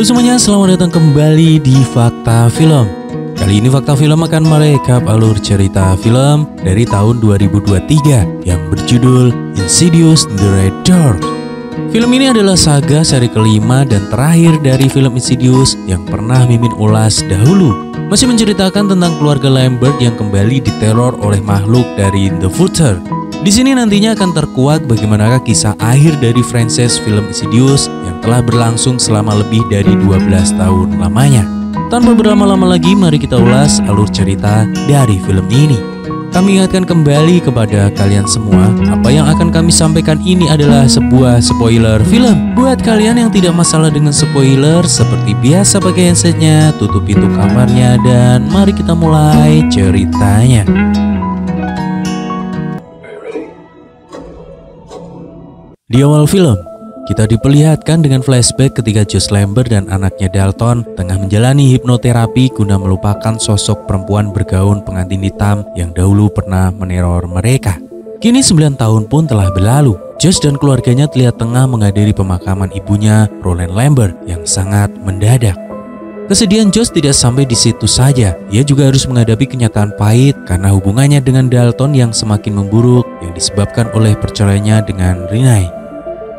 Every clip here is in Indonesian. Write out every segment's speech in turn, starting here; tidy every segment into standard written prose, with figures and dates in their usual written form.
Halo semuanya, selamat datang kembali di Fakta Film. Kali ini Fakta Film akan merekap alur cerita film dari tahun 2023 yang berjudul Insidious The Red Door. Film ini adalah saga seri kelima dan terakhir dari film Insidious yang pernah Mimin ulas dahulu. Masih menceritakan tentang keluarga Lambert yang kembali diteror oleh makhluk dari The Future. Di sini nantinya akan terkuak bagaimanakah kisah akhir dari franchise film Insidious yang telah berlangsung selama lebih dari 12 tahun lamanya. Tanpa berlama-lama lagi, mari kita ulas alur cerita dari film ini. Kami ingatkan kembali kepada kalian semua, apa yang akan kami sampaikan ini adalah sebuah spoiler film. Buat kalian yang tidak masalah dengan spoiler, seperti biasa pakai handsetnya, tutup pintu kamarnya, dan mari kita mulai ceritanya. Di awal film, kita diperlihatkan dengan flashback ketika Josh Lambert dan anaknya Dalton tengah menjalani hipnoterapi guna melupakan sosok perempuan bergaun pengantin hitam yang dahulu pernah meneror mereka. Kini 9 tahun pun telah berlalu. Josh dan keluarganya terlihat tengah menghadiri pemakaman ibunya, Roland Lambert, yang sangat mendadak. Kesedihan Josh tidak sampai di situ saja. Ia juga harus menghadapi kenyataan pahit karena hubungannya dengan Dalton yang semakin memburuk yang disebabkan oleh perceraiannya dengan Renee.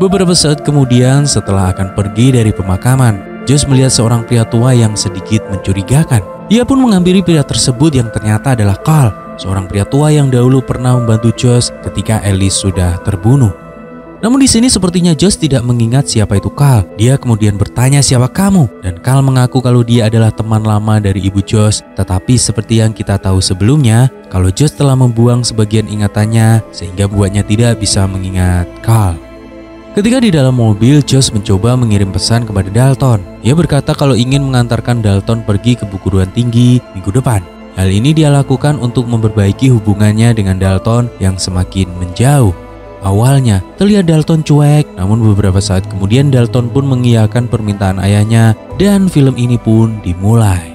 Beberapa saat kemudian, setelah akan pergi dari pemakaman, Josh melihat seorang pria tua yang sedikit mencurigakan. Ia pun menghampiri pria tersebut yang ternyata adalah Carl, seorang pria tua yang dahulu pernah membantu Josh ketika Alice sudah terbunuh. Namun di sini sepertinya Josh tidak mengingat siapa itu Carl. Dia kemudian bertanya, "Siapa kamu?" Dan Carl mengaku kalau dia adalah teman lama dari ibu Josh. Tetapi seperti yang kita tahu sebelumnya, kalau Josh telah membuang sebagian ingatannya sehingga membuatnya tidak bisa mengingat Carl. Ketika di dalam mobil, Josh mencoba mengirim pesan kepada Dalton. Ia berkata kalau ingin mengantarkan Dalton pergi ke perguruan tinggi minggu depan. Hal ini dia lakukan untuk memperbaiki hubungannya dengan Dalton yang semakin menjauh. Awalnya, terlihat Dalton cuek, namun beberapa saat kemudian Dalton pun mengiyakan permintaan ayahnya dan film ini pun dimulai.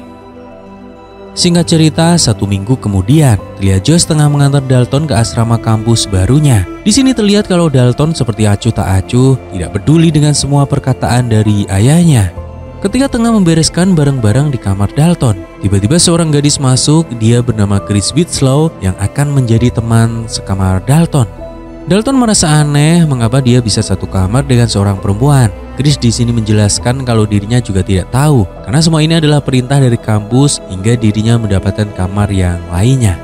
Singkat cerita, 1 minggu kemudian, terlihat Josh tengah mengantar Dalton ke asrama kampus barunya. Di sini terlihat kalau Dalton seperti acuh tak acuh, tidak peduli dengan semua perkataan dari ayahnya. Ketika tengah membereskan barang-barang di kamar Dalton, tiba-tiba seorang gadis masuk. Dia bernama Chris Winslow yang akan menjadi teman sekamar Dalton. Dalton merasa aneh mengapa dia bisa satu kamar dengan seorang perempuan. Chris di sini menjelaskan kalau dirinya juga tidak tahu karena semua ini adalah perintah dari kampus hingga dirinya mendapatkan kamar yang lainnya.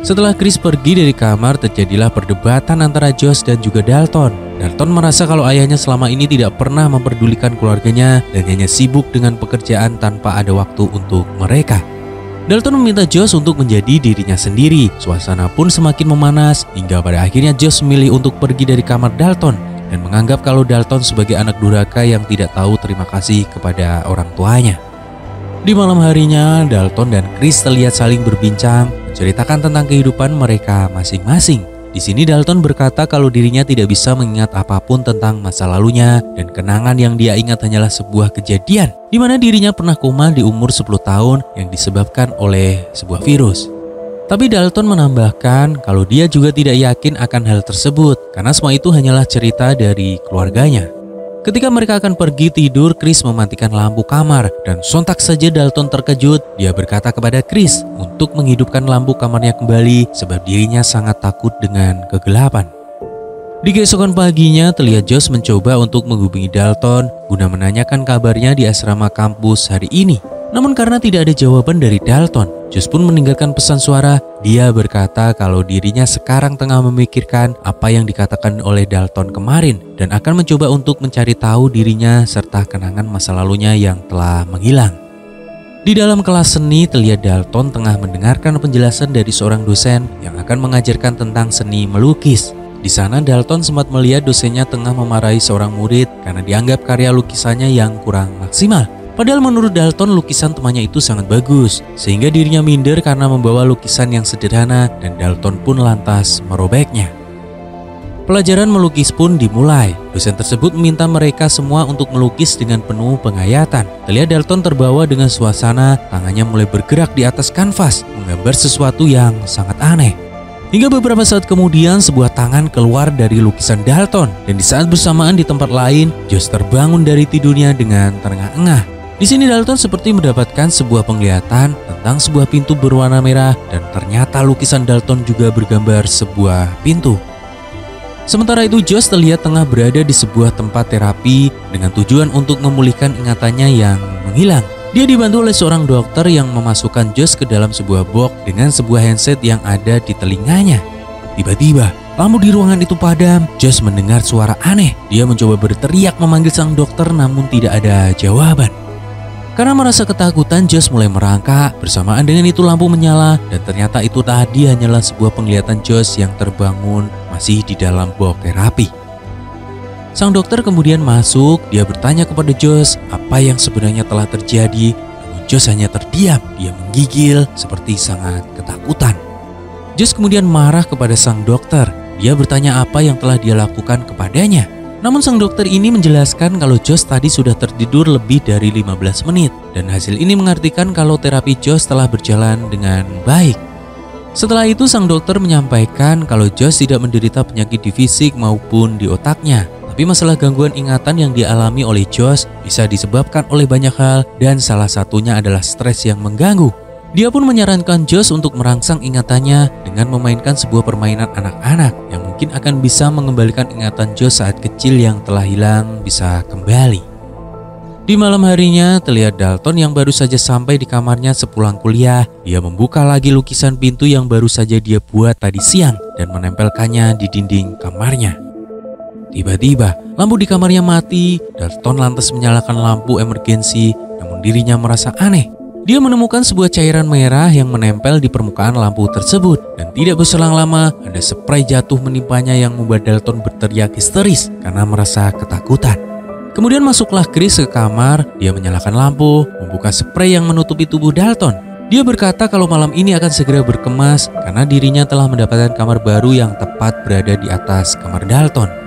Setelah Chris pergi dari kamar, terjadilah perdebatan antara Josh dan juga Dalton. Dalton merasa kalau ayahnya selama ini tidak pernah memperdulikan keluarganya dan hanya sibuk dengan pekerjaan tanpa ada waktu untuk mereka. Dalton meminta Josh untuk menjadi dirinya sendiri. Suasana pun semakin memanas hingga pada akhirnya Josh memilih untuk pergi dari kamar Dalton dan menganggap kalau Dalton sebagai anak durhaka yang tidak tahu terima kasih kepada orang tuanya. Di malam harinya, Dalton dan Chris terlihat saling berbincang, menceritakan tentang kehidupan mereka masing-masing. Di sini Dalton berkata kalau dirinya tidak bisa mengingat apapun tentang masa lalunya dan kenangan yang dia ingat hanyalah sebuah kejadian di mana dirinya pernah koma di umur 10 tahun yang disebabkan oleh sebuah virus. Tapi Dalton menambahkan kalau dia juga tidak yakin akan hal tersebut karena semua itu hanyalah cerita dari keluarganya. Ketika mereka akan pergi tidur, Chris mematikan lampu kamar dan sontak saja Dalton terkejut. Dia berkata kepada Chris untuk menghidupkan lampu kamarnya kembali sebab dirinya sangat takut dengan kegelapan. Di keesokan paginya, terlihat Josh mencoba untuk menghubungi Dalton guna menanyakan kabarnya di asrama kampus hari ini. Namun karena tidak ada jawaban dari Dalton, Josh pun meninggalkan pesan suara. Dia berkata kalau dirinya sekarang tengah memikirkan apa yang dikatakan oleh Dalton kemarin dan akan mencoba untuk mencari tahu dirinya serta kenangan masa lalunya yang telah menghilang. Di dalam kelas seni, terlihat Dalton tengah mendengarkan penjelasan dari seorang dosen yang akan mengajarkan tentang seni melukis. Di sana Dalton sempat melihat dosennya tengah memarahi seorang murid karena dianggap karya lukisannya yang kurang maksimal. Padahal menurut Dalton lukisan temannya itu sangat bagus, sehingga dirinya minder karena membawa lukisan yang sederhana dan Dalton pun lantas merobeknya. Pelajaran melukis pun dimulai. Dosen tersebut meminta mereka semua untuk melukis dengan penuh penghayatan. Terlihat Dalton terbawa dengan suasana, tangannya mulai bergerak di atas kanvas, menggambar sesuatu yang sangat aneh. Hingga beberapa saat kemudian sebuah tangan keluar dari lukisan Dalton dan di saat bersamaan di tempat lain, Josh terbangun dari tidurnya dengan terengah-engah. Di sini Dalton seperti mendapatkan sebuah penglihatan tentang sebuah pintu berwarna merah dan ternyata lukisan Dalton juga bergambar sebuah pintu. Sementara itu Josh terlihat tengah berada di sebuah tempat terapi dengan tujuan untuk memulihkan ingatannya yang menghilang. Dia dibantu oleh seorang dokter yang memasukkan Josh ke dalam sebuah box dengan sebuah handset yang ada di telinganya. Tiba-tiba, lampu di ruangan itu padam. Josh mendengar suara aneh. Dia mencoba berteriak memanggil sang dokter namun tidak ada jawaban. Karena merasa ketakutan, Josh mulai merangkak. Bersamaan dengan itu lampu menyala dan ternyata itu tadi hanyalah sebuah penglihatan Josh yang terbangun masih di dalam box terapi. Sang dokter kemudian masuk, dia bertanya kepada Josh apa yang sebenarnya telah terjadi. Namun Josh hanya terdiam, dia menggigil seperti sangat ketakutan. Josh kemudian marah kepada sang dokter, dia bertanya apa yang telah dia lakukan kepadanya. Namun sang dokter ini menjelaskan kalau Josh tadi sudah tertidur lebih dari 15 menit. Dan hasil ini mengartikan kalau terapi Josh telah berjalan dengan baik. Setelah itu sang dokter menyampaikan kalau Josh tidak menderita penyakit di fisik maupun di otaknya. Tapi masalah gangguan ingatan yang dialami oleh Josh bisa disebabkan oleh banyak hal dan salah satunya adalah stres yang mengganggu. Dia pun menyarankan Josh untuk merangsang ingatannya dengan memainkan sebuah permainan anak-anak yang mungkin akan bisa mengembalikan ingatan Josh saat kecil yang telah hilang bisa kembali. Di malam harinya terlihat Dalton yang baru saja sampai di kamarnya sepulang kuliah. Dia membuka lagi lukisan pintu yang baru saja dia buat tadi siang dan menempelkannya di dinding kamarnya. Tiba-tiba, lampu di kamarnya mati. Dalton lantas menyalakan lampu emergensi, namun dirinya merasa aneh. Dia menemukan sebuah cairan merah yang menempel di permukaan lampu tersebut. Dan tidak berselang lama, ada spray jatuh menimpanya yang membuat Dalton berteriak histeris karena merasa ketakutan. Kemudian masuklah Chris ke kamar, dia menyalakan lampu, membuka spray yang menutupi tubuh Dalton. Dia berkata kalau malam ini akan segera berkemas karena dirinya telah mendapatkan kamar baru yang tepat berada di atas kamar Dalton.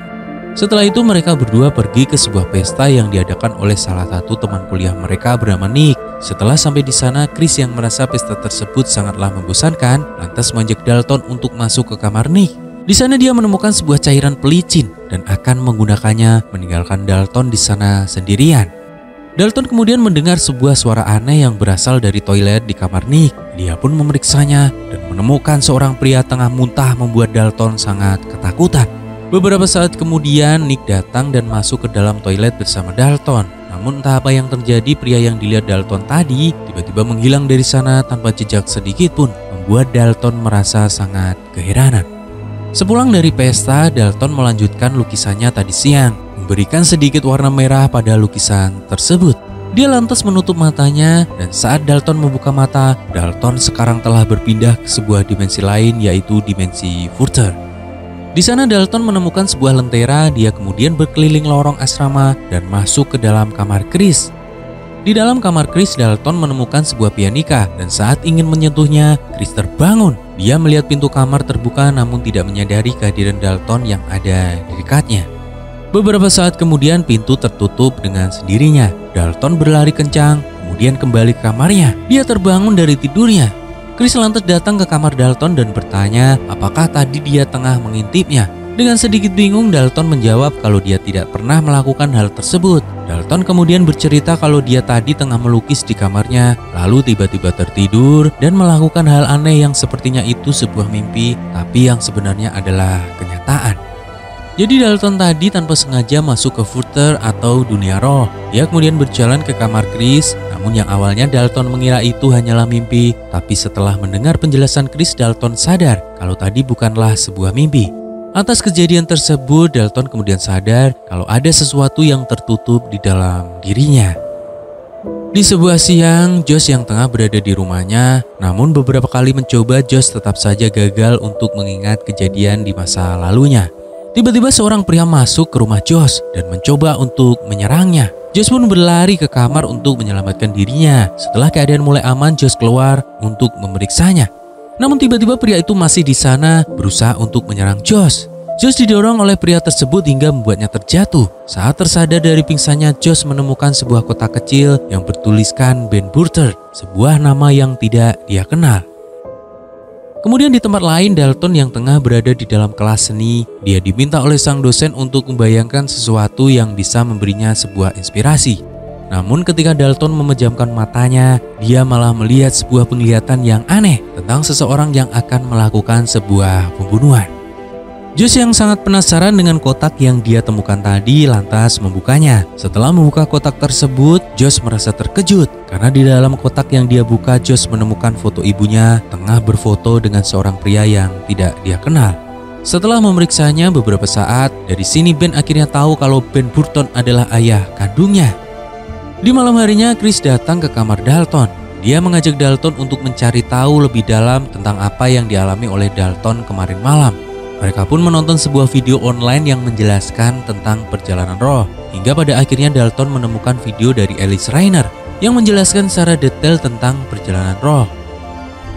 Setelah itu mereka berdua pergi ke sebuah pesta yang diadakan oleh salah satu teman kuliah mereka bernama Nick. Setelah sampai di sana, Chris yang merasa pesta tersebut sangatlah membosankan, lantas mengajak Dalton untuk masuk ke kamar Nick. Di sana dia menemukan sebuah cairan pelicin dan akan menggunakannya, meninggalkan Dalton di sana sendirian. Dalton kemudian mendengar sebuah suara aneh yang berasal dari toilet di kamar Nick. Dia pun memeriksanya dan menemukan seorang pria tengah muntah membuat Dalton sangat ketakutan. Beberapa saat kemudian Nick datang dan masuk ke dalam toilet bersama Dalton. Namun entah apa yang terjadi, pria yang dilihat Dalton tadi tiba-tiba menghilang dari sana tanpa jejak sedikit pun, membuat Dalton merasa sangat keheranan. Sepulang dari pesta, Dalton melanjutkan lukisannya tadi siang, memberikan sedikit warna merah pada lukisan tersebut. Dia lantas menutup matanya dan saat Dalton membuka mata, Dalton sekarang telah berpindah ke sebuah dimensi lain, yaitu dimensi Further. Di sana Dalton menemukan sebuah lentera. Dia kemudian berkeliling lorong asrama dan masuk ke dalam kamar Chris. Di dalam kamar Chris, Dalton menemukan sebuah pianika dan saat ingin menyentuhnya, Chris terbangun. Dia melihat pintu kamar terbuka namun tidak menyadari kehadiran Dalton yang ada di dekatnya. Beberapa saat kemudian pintu tertutup dengan sendirinya. Dalton berlari kencang, kemudian kembali ke kamarnya. Dia terbangun dari tidurnya. Chris lantas datang ke kamar Dalton dan bertanya apakah tadi dia tengah mengintipnya. Dengan sedikit bingung, Dalton menjawab kalau dia tidak pernah melakukan hal tersebut. Dalton kemudian bercerita kalau dia tadi tengah melukis di kamarnya, lalu tiba-tiba tertidur dan melakukan hal aneh yang sepertinya itu sebuah mimpi, tapi yang sebenarnya adalah kenyataan. Jadi Dalton tadi tanpa sengaja masuk ke Further atau dunia roh. Dia kemudian berjalan ke kamar Chris, namun yang awalnya Dalton mengira itu hanyalah mimpi. Tapi setelah mendengar penjelasan Chris, Dalton sadar kalau tadi bukanlah sebuah mimpi. Atas kejadian tersebut, Dalton kemudian sadar kalau ada sesuatu yang tertutup di dalam dirinya. Di sebuah siang, Josh yang tengah berada di rumahnya, namun beberapa kali mencoba, Josh tetap saja gagal untuk mengingat kejadian di masa lalunya. Tiba-tiba seorang pria masuk ke rumah Josh dan mencoba untuk menyerangnya. Josh pun berlari ke kamar untuk menyelamatkan dirinya. Setelah keadaan mulai aman, Josh keluar untuk memeriksanya. Namun tiba-tiba pria itu masih di sana berusaha untuk menyerang Josh. Josh didorong oleh pria tersebut hingga membuatnya terjatuh. Saat tersadar dari pingsannya, Josh menemukan sebuah kotak kecil yang bertuliskan Ben Burter, sebuah nama yang tidak dia kenal. Kemudian di tempat lain, Dalton yang tengah berada di dalam kelas seni, dia diminta oleh sang dosen untuk membayangkan sesuatu yang bisa memberinya sebuah inspirasi. Namun ketika Dalton memejamkan matanya, dia malah melihat sebuah penglihatan yang aneh tentang seseorang yang akan melakukan sebuah pembunuhan. Josh yang sangat penasaran dengan kotak yang dia temukan tadi lantas membukanya. Setelah membuka kotak tersebut, Josh merasa terkejut karena di dalam kotak yang dia buka, Josh menemukan foto ibunya tengah berfoto dengan seorang pria yang tidak dia kenal. Setelah memeriksanya beberapa saat, dari sini Ben akhirnya tahu kalau Ben Burton adalah ayah kandungnya. Di malam harinya, Chris datang ke kamar Dalton. Dia mengajak Dalton untuk mencari tahu lebih dalam tentang apa yang dialami oleh Dalton kemarin malam. Mereka pun menonton sebuah video online yang menjelaskan tentang perjalanan roh. Hingga pada akhirnya Dalton menemukan video dari Alice Rainer yang menjelaskan secara detail tentang perjalanan roh.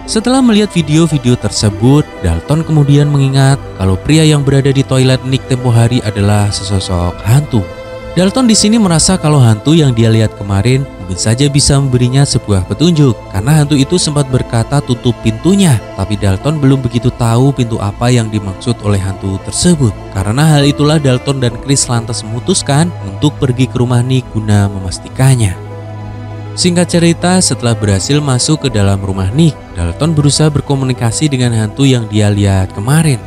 Setelah melihat video-video tersebut, Dalton kemudian mengingat kalau pria yang berada di toilet Nick tempo hari adalah sesosok hantu. Dalton di sini merasa kalau hantu yang dia lihat kemarin mungkin saja bisa memberinya sebuah petunjuk karena hantu itu sempat berkata tutup pintunya, tapi Dalton belum begitu tahu pintu apa yang dimaksud oleh hantu tersebut. Karena hal itulah Dalton dan Chris lantas memutuskan untuk pergi ke rumah Nick guna memastikannya. Singkat cerita, setelah berhasil masuk ke dalam rumah Nick, Dalton berusaha berkomunikasi dengan hantu yang dia lihat kemarin.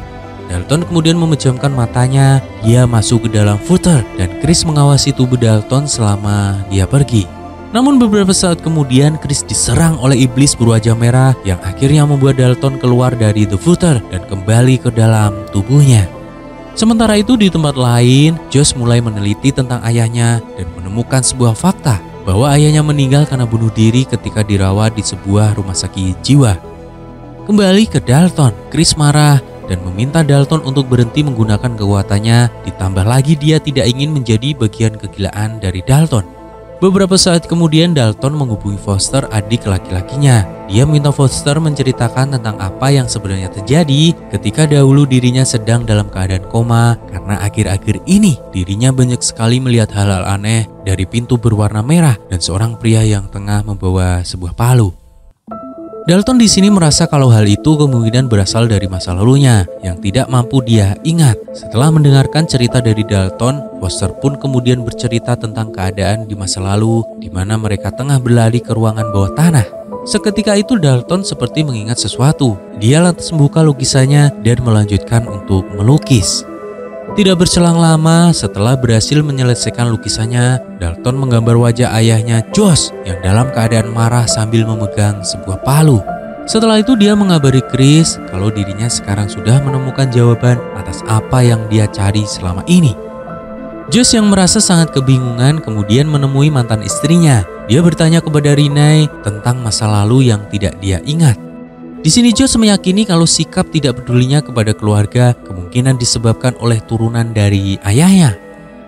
Dalton kemudian memejamkan matanya, dia masuk ke dalam footer dan Chris mengawasi tubuh Dalton selama dia pergi. Namun beberapa saat kemudian Chris diserang oleh iblis berwajah merah yang akhirnya membuat Dalton keluar dari the footer dan kembali ke dalam tubuhnya. Sementara itu di tempat lain, Josh mulai meneliti tentang ayahnya dan menemukan sebuah fakta bahwa ayahnya meninggal karena bunuh diri ketika dirawat di sebuah rumah sakit jiwa. Kembali ke Dalton, Chris marah dan meminta Dalton untuk berhenti menggunakan kekuatannya, ditambah lagi dia tidak ingin menjadi bagian kegilaan dari Dalton. Beberapa saat kemudian Dalton menghubungi Foster, adik laki-lakinya. Dia minta Foster menceritakan tentang apa yang sebenarnya terjadi ketika dahulu dirinya sedang dalam keadaan koma karena akhir-akhir ini dirinya banyak sekali melihat hal-hal aneh dari pintu berwarna merah dan seorang pria yang tengah membawa sebuah palu. Dalton di sini merasa kalau hal itu kemungkinan berasal dari masa lalunya yang tidak mampu dia ingat. Setelah mendengarkan cerita dari Dalton, Foster pun kemudian bercerita tentang keadaan di masa lalu di mana mereka tengah berlari ke ruangan bawah tanah. Seketika itu Dalton seperti mengingat sesuatu. Dia lantas membuka lukisannya dan melanjutkan untuk melukis. Tidak berselang lama, setelah berhasil menyelesaikan lukisannya, Dalton menggambar wajah ayahnya, Josh, yang dalam keadaan marah sambil memegang sebuah palu. Setelah itu dia mengabari Chris kalau dirinya sekarang sudah menemukan jawaban atas apa yang dia cari selama ini. Josh yang merasa sangat kebingungan kemudian menemui mantan istrinya. Dia bertanya kepada Renee tentang masa lalu yang tidak dia ingat. Di sini Josh meyakini kalau sikap tidak pedulinya kepada keluarga kemungkinan disebabkan oleh turunan dari ayahnya.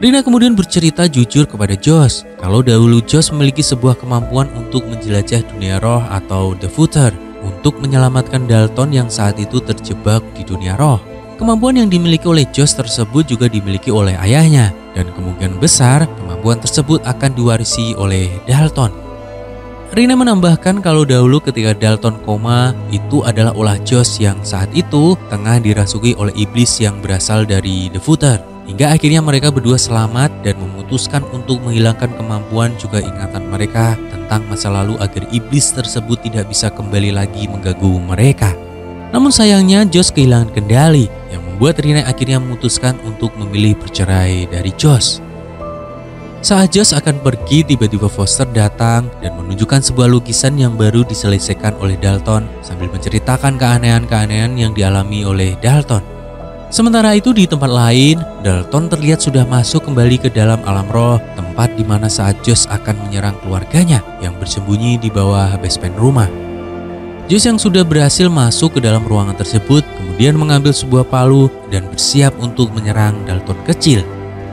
Rina kemudian bercerita jujur kepada Josh kalau dahulu Josh memiliki sebuah kemampuan untuk menjelajah dunia roh atau The Footer untuk menyelamatkan Dalton yang saat itu terjebak di dunia roh. Kemampuan yang dimiliki oleh Josh tersebut juga dimiliki oleh ayahnya dan kemungkinan besar kemampuan tersebut akan diwarisi oleh Dalton. Rina menambahkan kalau dahulu ketika Dalton koma, itu adalah ulah Josh yang saat itu tengah dirasuki oleh iblis yang berasal dari The Footer. Hingga akhirnya mereka berdua selamat dan memutuskan untuk menghilangkan kemampuan juga ingatan mereka tentang masa lalu agar iblis tersebut tidak bisa kembali lagi mengganggu mereka. Namun sayangnya Josh kehilangan kendali yang membuat Rina akhirnya memutuskan untuk memilih bercerai dari Josh. Saat Josh akan pergi, tiba-tiba Foster datang dan menunjukkan sebuah lukisan yang baru diselesaikan oleh Dalton sambil menceritakan keanehan-keanehan yang dialami oleh Dalton. Sementara itu di tempat lain, Dalton terlihat sudah masuk kembali ke dalam alam roh, tempat di mana saat Josh akan menyerang keluarganya yang bersembunyi di bawah basement rumah. Josh yang sudah berhasil masuk ke dalam ruangan tersebut kemudian mengambil sebuah palu dan bersiap untuk menyerang Dalton kecil.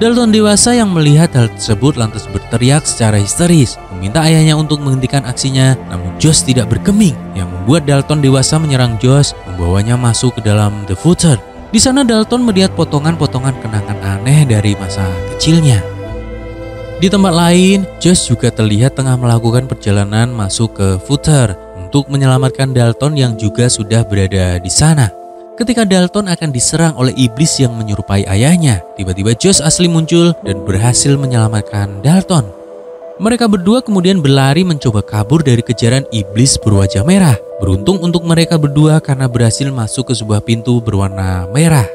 Dalton dewasa yang melihat hal tersebut lantas berteriak secara histeris, meminta ayahnya untuk menghentikan aksinya, namun Josh tidak bergeming, yang membuat Dalton dewasa menyerang Josh, membawanya masuk ke dalam The Footer. Di sana Dalton melihat potongan-potongan kenangan aneh dari masa kecilnya. Di tempat lain, Josh juga terlihat tengah melakukan perjalanan masuk ke Footer. untuk menyelamatkan Dalton yang juga sudah berada di sana. Ketika Dalton akan diserang oleh iblis yang menyerupai ayahnya, tiba-tiba Josh asli muncul dan berhasil menyelamatkan Dalton. Mereka berdua kemudian berlari mencoba kabur dari kejaran iblis berwajah merah. Beruntung untuk mereka berdua karena berhasil masuk ke sebuah pintu berwarna merah.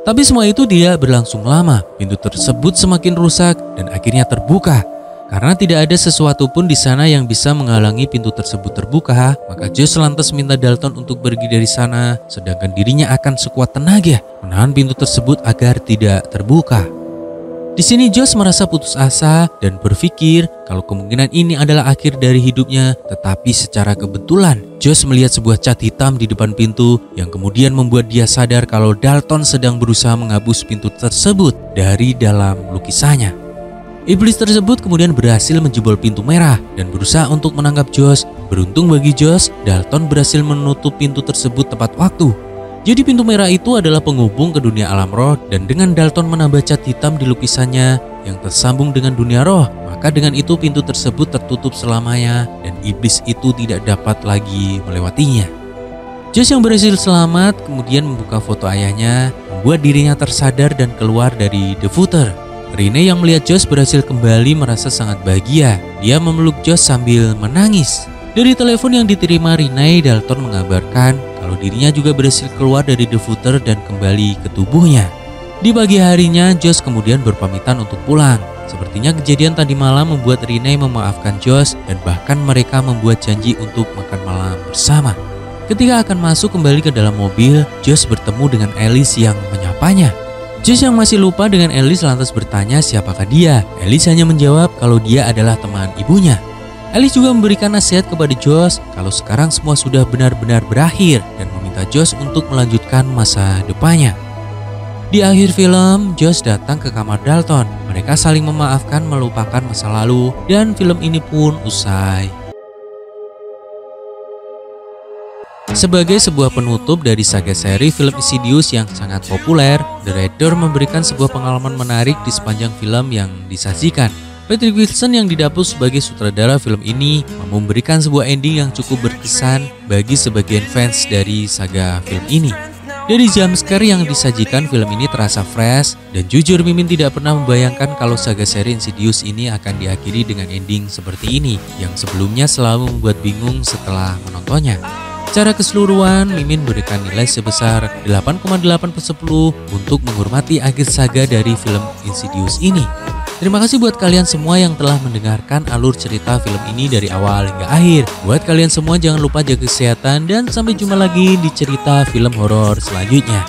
Tapi semua itu tidak berlangsung lama. Pintu tersebut semakin rusak dan akhirnya terbuka. Karena tidak ada sesuatu pun di sana yang bisa menghalangi pintu tersebut terbuka, maka Josh lantas minta Dalton untuk pergi dari sana, sedangkan dirinya akan sekuat tenaga menahan pintu tersebut agar tidak terbuka. Di sini Josh merasa putus asa dan berpikir kalau kemungkinan ini adalah akhir dari hidupnya, tetapi secara kebetulan Josh melihat sebuah cat hitam di depan pintu yang kemudian membuat dia sadar kalau Dalton sedang berusaha menghapus pintu tersebut dari dalam lukisannya. Iblis tersebut kemudian berhasil menjebol pintu merah dan berusaha untuk menangkap Josh. Beruntung bagi Josh, Dalton berhasil menutup pintu tersebut tepat waktu. Jadi pintu merah itu adalah penghubung ke dunia alam roh, dan dengan Dalton menambah cat hitam di lukisannya yang tersambung dengan dunia roh, maka dengan itu pintu tersebut tertutup selamanya dan iblis itu tidak dapat lagi melewatinya. Josh yang berhasil selamat kemudian membuka foto ayahnya, membuat dirinya tersadar dan keluar dari The Footer. Rene yang melihat Josh berhasil kembali merasa sangat bahagia. Dia memeluk Josh sambil menangis. Dari telepon yang diterima Rene, Dalton mengabarkan kalau dirinya juga berhasil keluar dari The Footer dan kembali ke tubuhnya. Di pagi harinya, Josh kemudian berpamitan untuk pulang. Sepertinya kejadian tadi malam membuat Rene memaafkan Josh dan bahkan mereka membuat janji untuk makan malam bersama. Ketika akan masuk kembali ke dalam mobil, Josh bertemu dengan Alice yang menyapanya. Josh yang masih lupa dengan Alice lantas bertanya siapakah dia. Alice hanya menjawab kalau dia adalah teman ibunya. Alice juga memberikan nasihat kepada Josh kalau sekarang semua sudah benar-benar berakhir dan meminta Josh untuk melanjutkan masa depannya. Di akhir film, Josh datang ke kamar Dalton. Mereka saling memaafkan, melupakan masa lalu, dan film ini pun usai. Sebagai sebuah penutup dari saga seri film Insidious yang sangat populer, director memberikan sebuah pengalaman menarik di sepanjang film yang disajikan. Patrick Wilson yang didapuk sebagai sutradara film ini memberikan sebuah ending yang cukup berkesan bagi sebagian fans dari saga film ini. Dari jumpscare yang disajikan, film ini terasa fresh, dan jujur Mimin tidak pernah membayangkan kalau saga seri Insidious ini akan diakhiri dengan ending seperti ini, yang sebelumnya selalu membuat bingung setelah menontonnya. Secara keseluruhan, Mimin berikan nilai sebesar 8,8/10 untuk menghormati akhir saga dari film Insidious ini. Terima kasih buat kalian semua yang telah mendengarkan alur cerita film ini dari awal hingga akhir. Buat kalian semua jangan lupa jaga kesehatan dan sampai jumpa lagi di cerita film horor selanjutnya.